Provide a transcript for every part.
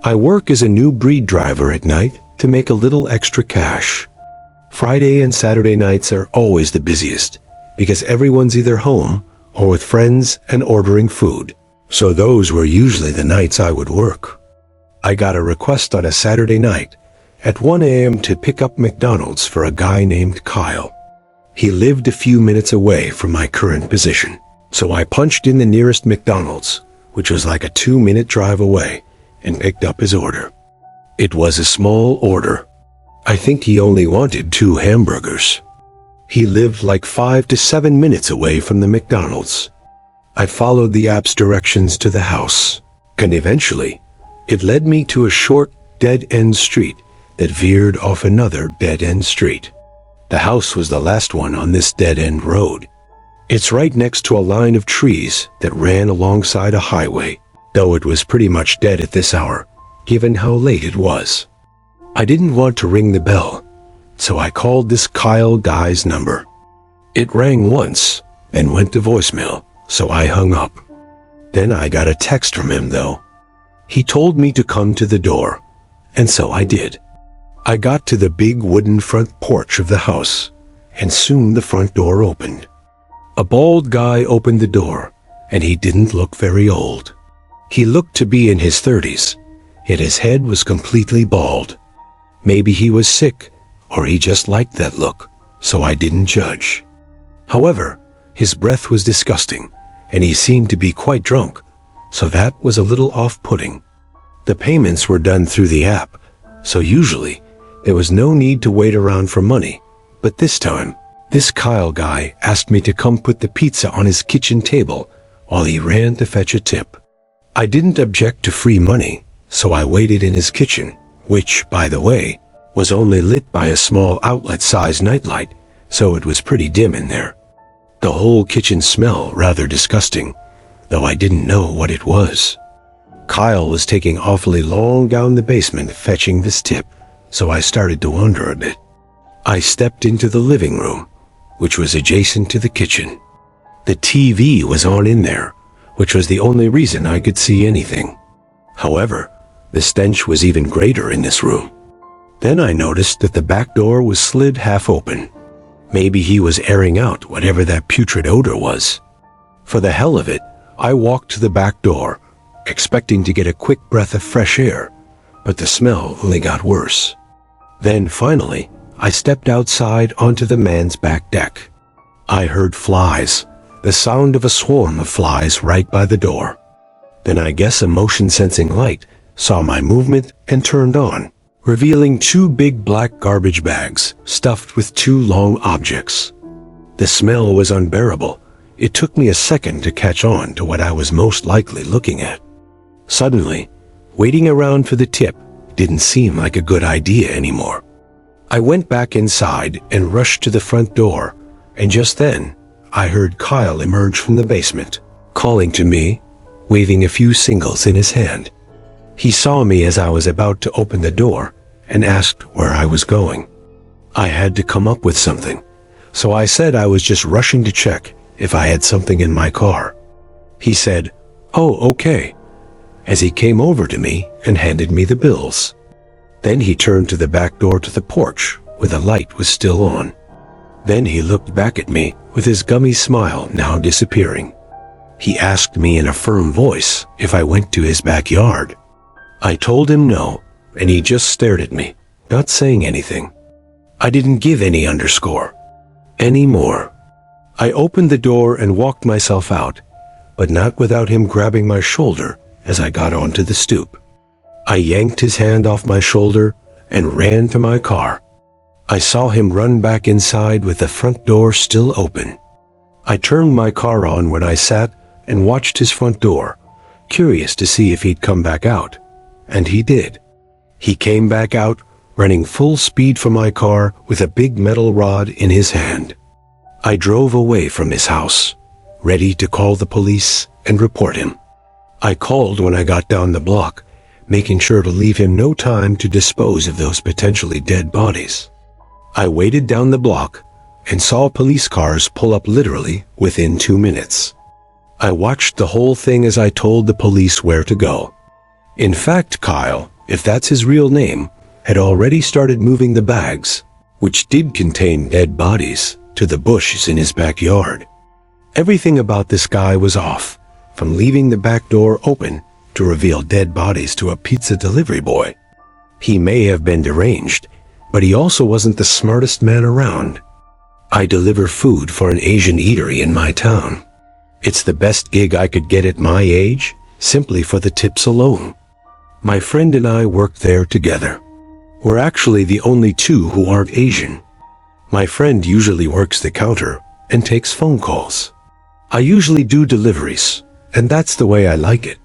I work as a new breed driver at night to make a little extra cash. Friday and Saturday nights are always the busiest because everyone's either home or with friends and ordering food. So those were usually the nights I would work. I got a request on a Saturday night at 1 a.m. to pick up McDonald's for a guy named Kyle. He lived a few minutes away from my current position, so I punched in the nearest McDonald's, which was like a 2-minute drive away, and picked up his order. It was a small order. I think he only wanted 2 hamburgers. He lived like 5 to 7 minutes away from the McDonald's. I followed the app's directions to the house, and eventually, it led me to a short, dead-end street that veered off another dead-end street. The house was the last one on this dead-end road. It's right next to a line of trees that ran alongside a highway, though it was pretty much dead at this hour, given how late it was. I didn't want to ring the bell, so I called this Kyle guy's number. It rang once and went to voicemail, so I hung up. Then I got a text from him, though. He told me to come to the door, and so I did. I got to the big wooden front porch of the house, and soon the front door opened. A bald guy opened the door, and he didn't look very old. He looked to be in his 30s, yet his head was completely bald. Maybe he was sick, or he just liked that look, so I didn't judge. However, his breath was disgusting, and he seemed to be quite drunk, so that was a little off-putting. The payments were done through the app, so usually there was no need to wait around for money, but this time, this Kyle guy asked me to come put the pizza on his kitchen table while he ran to fetch a tip. I didn't object to free money, so I waited in his kitchen, which, by the way, was only lit by a small outlet-sized nightlight, so it was pretty dim in there. The whole kitchen smelled rather disgusting, though I didn't know what it was. Kyle was taking awfully long down the basement fetching this tip, so I started to wonder a bit. I stepped into the living room, which was adjacent to the kitchen. The TV was on in there, which was the only reason I could see anything. However, the stench was even greater in this room. Then I noticed that the back door was slid half open. Maybe he was airing out whatever that putrid odor was. For the hell of it, I walked to the back door, expecting to get a quick breath of fresh air, but the smell only got worse. Then finally, I stepped outside onto the man's back deck. I heard flies, the sound of a swarm of flies right by the door. Then I guess a motion-sensing light saw my movement and turned on, revealing 2 big black garbage bags stuffed with 2 long objects. The smell was unbearable. It took me a second to catch on to what I was most likely looking at. Suddenly, waiting around for the tip didn't seem like a good idea anymore. I went back inside and rushed to the front door, and just then, I heard Kyle emerge from the basement, calling to me, waving a few singles in his hand. He saw me as I was about to open the door and asked where I was going. I had to come up with something, so I said I was just rushing to check if I had something in my car. He said, "Oh, okay," as he came over to me and handed me the bills. Then he turned to the back door to the porch where the light was still on. Then he looked back at me with his gummy smile now disappearing. He asked me in a firm voice if I went to his backyard. I told him no, and he just stared at me, not saying anything. I didn't give any underscore anymore. I opened the door and walked myself out, but not without him grabbing my shoulder as I got onto the stoop. I yanked his hand off my shoulder and ran to my car. I saw him run back inside with the front door still open. I turned my car on when I sat and watched his front door, curious to see if he'd come back out, and he did. He came back out, running full speed for my car with a big metal rod in his hand. I drove away from his house, ready to call the police and report him. I called when I got down the block, making sure to leave him no time to dispose of those potentially dead bodies. I waited down the block and saw police cars pull up literally within 2 minutes. I watched the whole thing as I told the police where to go. In fact, Kyle, if that's his real name, had already started moving the bags, which did contain dead bodies, to the bushes in his backyard. Everything about this guy was off, from leaving the back door open to reveal dead bodies to a pizza delivery boy. He may have been deranged, but he also wasn't the smartest man around. I deliver food for an Asian eatery in my town. It's the best gig I could get at my age, simply for the tips alone. My friend and I work there together. We're actually the only two who aren't Asian. My friend usually works the counter and takes phone calls. I usually do deliveries, and that's the way I like it.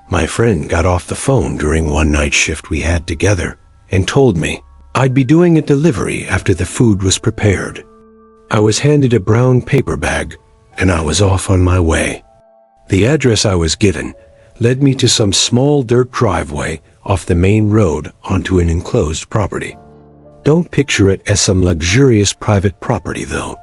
My friend got off the phone during one night shift we had together and told me I'd be doing a delivery after the food was prepared. I was handed a brown paper bag and I was off on my way. The address I was given led me to some small dirt driveway off the main road onto an enclosed property. Don't picture it as some luxurious private property though.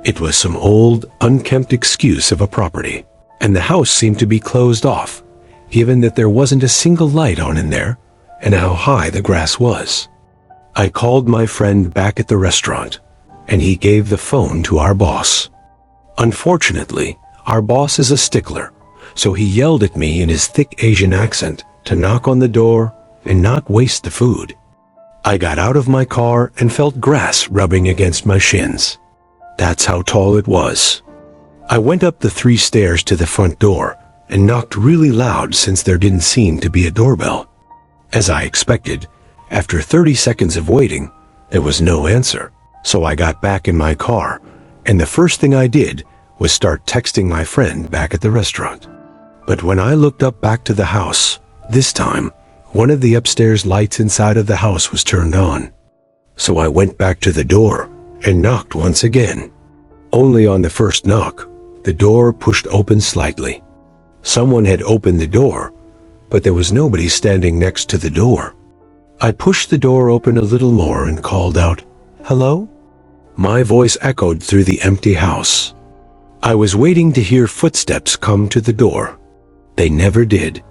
It was some old, unkempt excuse of a property, and the house seemed to be closed off, given that there wasn't a single light on in there and how high the grass was. I called my friend back at the restaurant, and he gave the phone to our boss. Unfortunately, our boss is a stickler, so he yelled at me in his thick Asian accent to knock on the door and not waste the food. I got out of my car and felt grass rubbing against my shins. That's how tall it was. I went up the 3 stairs to the front door and knocked really loud since there didn't seem to be a doorbell. As I expected, after 30 seconds of waiting, there was no answer, so I got back in my car, and the first thing I did was start texting my friend back at the restaurant. But when I looked up back to the house, this time, one of the upstairs lights inside of the house was turned on. So I went back to the door and knocked once again. Only on the first knock, the door pushed open slightly. Someone had opened the door, but there was nobody standing next to the door. I pushed the door open a little more and called out, "Hello?" My voice echoed through the empty house. I was waiting to hear footsteps come to the door. They never did.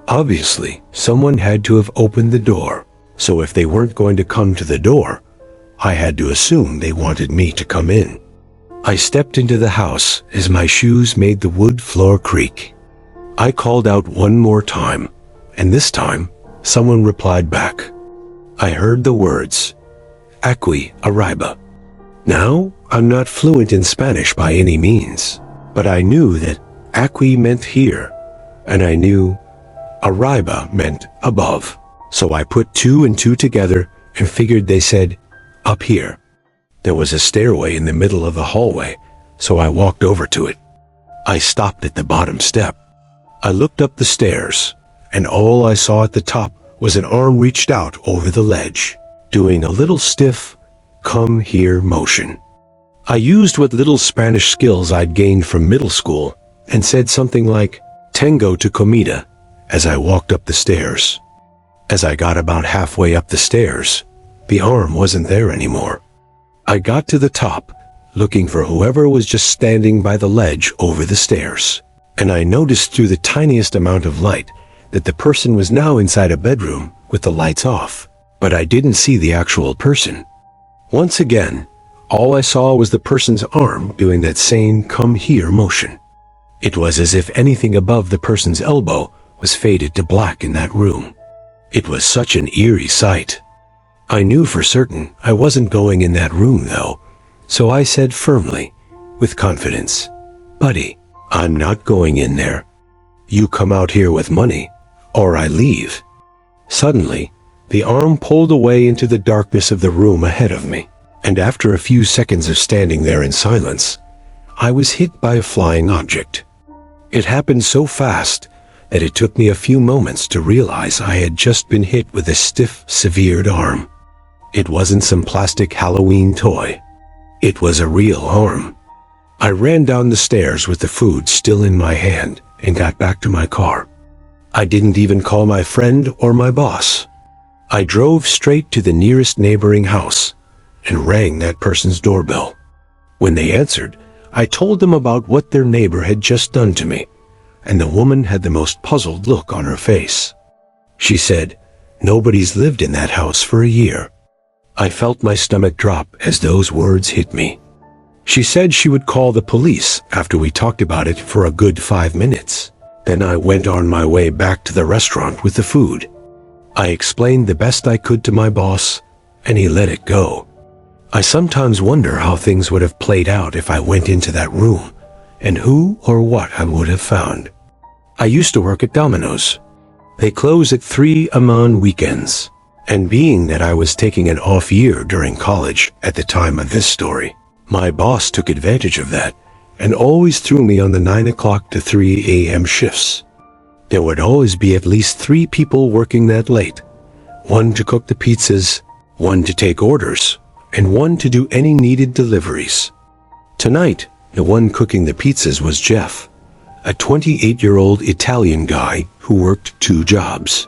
Obviously, someone had to have opened the door, so if they weren't going to come to the door, I had to assume they wanted me to come in. I stepped into the house as my shoes made the wood floor creak. I called out one more time, and this time, someone replied back. I heard the words, "Aquí arriba." Now, I'm not fluent in Spanish by any means, but I knew that aquí meant here, and I knew arriba meant above. So I put 2 and 2 together and figured they said, up here. There was a stairway in the middle of the hallway, so I walked over to it. I stopped at the bottom step. I looked up the stairs, and all I saw at the top was an arm reached out over the ledge, doing a little stiff, come here motion. I used what little Spanish skills I'd gained from middle school and said something like, "Tengo tu comida," as I walked up the stairs. As I got about halfway up the stairs, the arm wasn't there anymore. I got to the top, looking for whoever was just standing by the ledge over the stairs, and I noticed through the tiniest amount of light that the person was now inside a bedroom with the lights off, but I didn't see the actual person. Once again, all I saw was the person's arm doing that same come here motion. It was as if anything above the person's elbow was faded to black in that room. It was such an eerie sight. I knew for certain I wasn't going in that room though, so I said firmly, with confidence, "Buddy, I'm not going in there. You come out here with money, or I leave." Suddenly, the arm pulled away into the darkness of the room ahead of me, and after a few seconds of standing there in silence, I was hit by a flying object. It happened so fast that it took me a few moments to realize I had just been hit with a stiff, severed arm. It wasn't some plastic Halloween toy. It was a real arm. I ran down the stairs with the food still in my hand and got back to my car. I didn't even call my friend or my boss. I drove straight to the nearest neighboring house and rang that person's doorbell. When they answered, I told them about what their neighbor had just done to me, and the woman had the most puzzled look on her face. She said, "Nobody's lived in that house for a year." I felt my stomach drop as those words hit me. She said she would call the police after we talked about it for a good 5 minutes. Then I went on my way back to the restaurant with the food. I explained the best I could to my boss, and he let it go. I sometimes wonder how things would have played out if I went into that room, and who or what I would have found. I used to work at Domino's. They close at 3 on weekends, and being that I was taking an off year during college at the time of this story, my boss took advantage of that and always threw me on the 9 o'clock to 3 a.m. shifts. There would always be at least 3 people working that late, 1 to cook the pizzas, 1 to take orders, and 1 to do any needed deliveries. Tonight, the one cooking the pizzas was Jeff, a 28-year-old Italian guy who worked 2 jobs.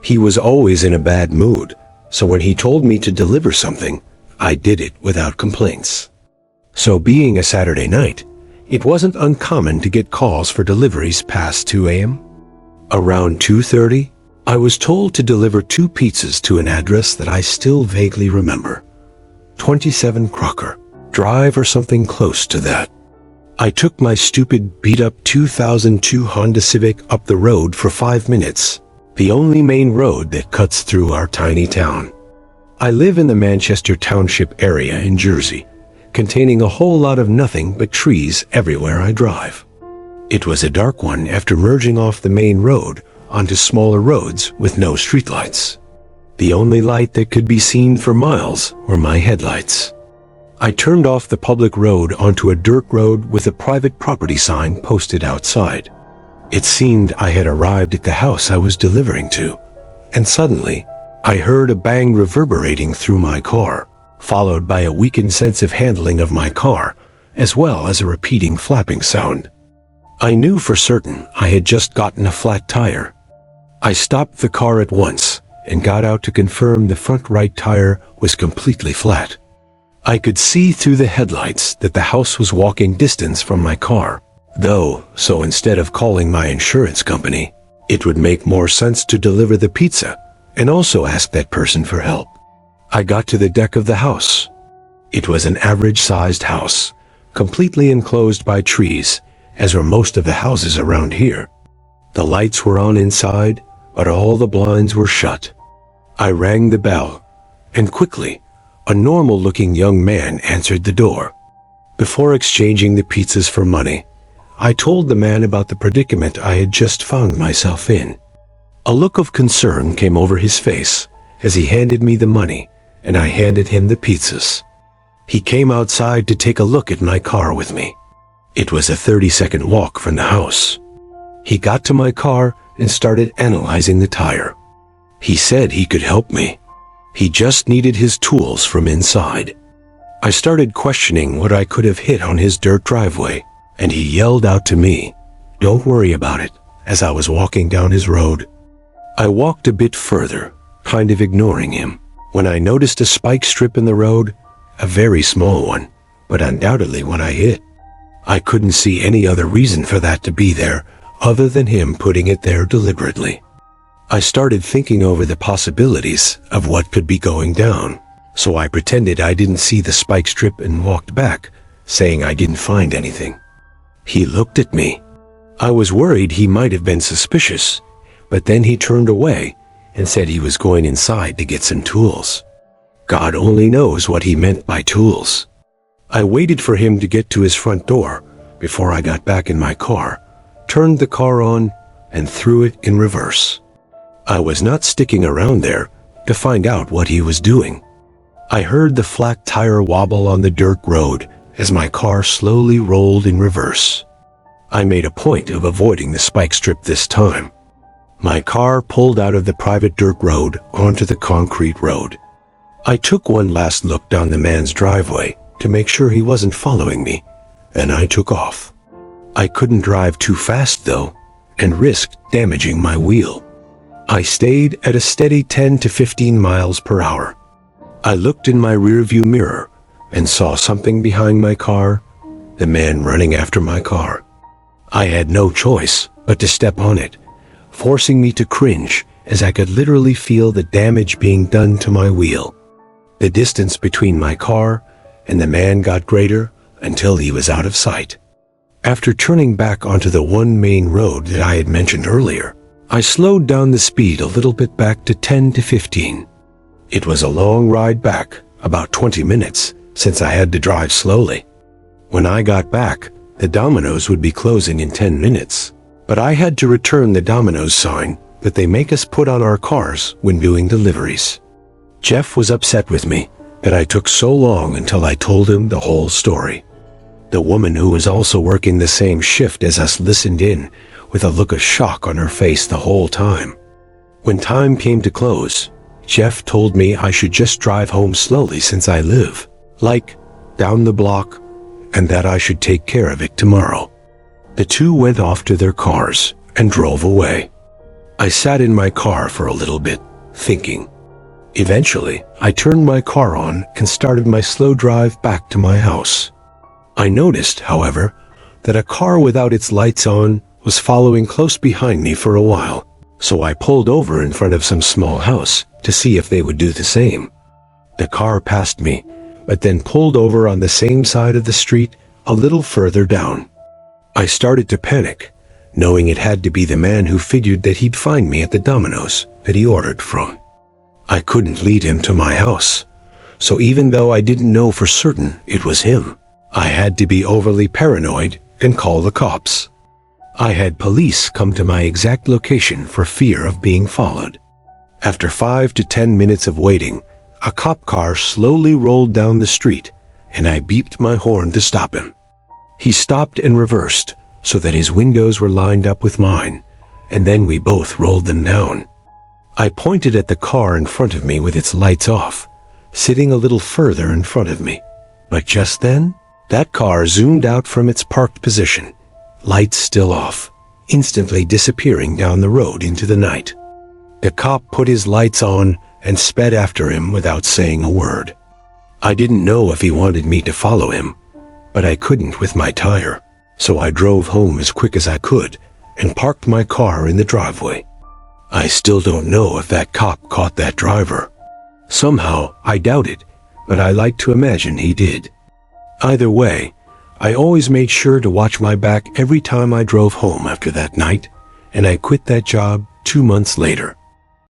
He was always in a bad mood, so when he told me to deliver something, I did it without complaints. So being a Saturday night, it wasn't uncommon to get calls for deliveries past 2 a.m. Around 2:30, I was told to deliver 2 pizzas to an address that I still vaguely remember. 27 Crocker Drive or something close to that. I took my stupid beat-up 2002 Honda Civic up the road for 5 minutes, the only main road that cuts through our tiny town. I live in the Manchester Township area in Jersey, containing a whole lot of nothing but trees everywhere I drive. It was a dark one after merging off the main road onto smaller roads with no streetlights. The only light that could be seen for miles were my headlights. I turned off the public road onto a dirt road with a private property sign posted outside. It seemed I had arrived at the house I was delivering to, and suddenly, I heard a bang reverberating through my car, followed by a weakened sense of handling of my car, as well as a repeating flapping sound. I knew for certain I had just gotten a flat tire. I stopped the car at once and got out to confirm the front right tire was completely flat. I could see through the headlights that the house was walking distance from my car, though, so instead of calling my insurance company, it would make more sense to deliver the pizza and also ask that person for help. I got to the deck of the house. It was an average-sized house, completely enclosed by trees, as were most of the houses around here. The lights were on inside, but all the blinds were shut. I rang the bell, and quickly, a normal-looking young man answered the door. Before exchanging the pizzas for money, I told the man about the predicament I had just found myself in. A look of concern came over his face as he handed me the money, and I handed him the pizzas. He came outside to take a look at my car with me. It was a 30-second walk from the house. He got to my car and started analyzing the tire. He said he could help me. He just needed his tools from inside. I started questioning what I could have hit on his dirt driveway, and he yelled out to me, "Don't worry about it," as I was walking down his road. I walked a bit further, kind of ignoring him, when I noticed a spike strip in the road, a very small one, but undoubtedly one I hit. I couldn't see any other reason for that to be there other than him putting it there deliberately. I started thinking over the possibilities of what could be going down, so I pretended I didn't see the spike strip and walked back, saying I didn't find anything. He looked at me. I was worried he might have been suspicious, but then he turned away and said he was going inside to get some tools. God only knows what he meant by tools. I waited for him to get to his front door before I got back in my car, turned the car on, and threw it in reverse. I was not sticking around there to find out what he was doing. I heard the flat tire wobble on the dirt road as my car slowly rolled in reverse. I made a point of avoiding the spike strip this time. My car pulled out of the private dirt road onto the concrete road. I took one last look down the man's driveway to make sure he wasn't following me, and I took off. I couldn't drive too fast, though, and risked damaging my wheel. I stayed at a steady 10 to 15 miles per hour. I looked in my rearview mirror and saw something behind my car, the man running after my car. I had no choice but to step on it, forcing me to cringe as I could literally feel the damage being done to my wheel. The distance between my car and the man got greater until he was out of sight. After turning back onto the one main road that I had mentioned earlier, I slowed down the speed a little bit back to 10 to 15. It was a long ride back, about 20 minutes, since I had to drive slowly. When I got back, the Domino's would be closing in 10 minutes, but I had to return the Domino's sign that they make us put on our cars when doing deliveries. Jeff was upset with me that I took so long until I told him the whole story. The woman who was also working the same shift as us listened in with a look of shock on her face the whole time. When time came to close, Jeff told me I should just drive home slowly since I live, like, down the block, and that I should take care of it tomorrow. The two went off to their cars and drove away. I sat in my car for a little bit, thinking. Eventually, I turned my car on and started my slow drive back to my house. I noticed, however, that a car without its lights on was following close behind me for a while, so I pulled over in front of some small house to see if they would do the same. The car passed me, but then pulled over on the same side of the street a little further down. I started to panic, knowing it had to be the man who figured that he'd find me at the Domino's that he ordered from. I couldn't lead him to my house, so even though I didn't know for certain it was him, I had to be overly paranoid and call the cops. I had police come to my exact location for fear of being followed. After 5 to 10 minutes of waiting, a cop car slowly rolled down the street, and I beeped my horn to stop him. He stopped and reversed so that his windows were lined up with mine, and then we both rolled them down. I pointed at the car in front of me with its lights off, sitting a little further in front of me. But just then, that car zoomed out from its parked position, lights still off, instantly disappearing down the road into the night. The cop put his lights on and sped after him without saying a word. I didn't know if he wanted me to follow him, but I couldn't with my tire, so I drove home as quick as I could and parked my car in the driveway. I still don't know if that cop caught that driver. Somehow, I doubt it, but I like to imagine he did. Either way, I always made sure to watch my back every time I drove home after that night, and I quit that job 2 months later.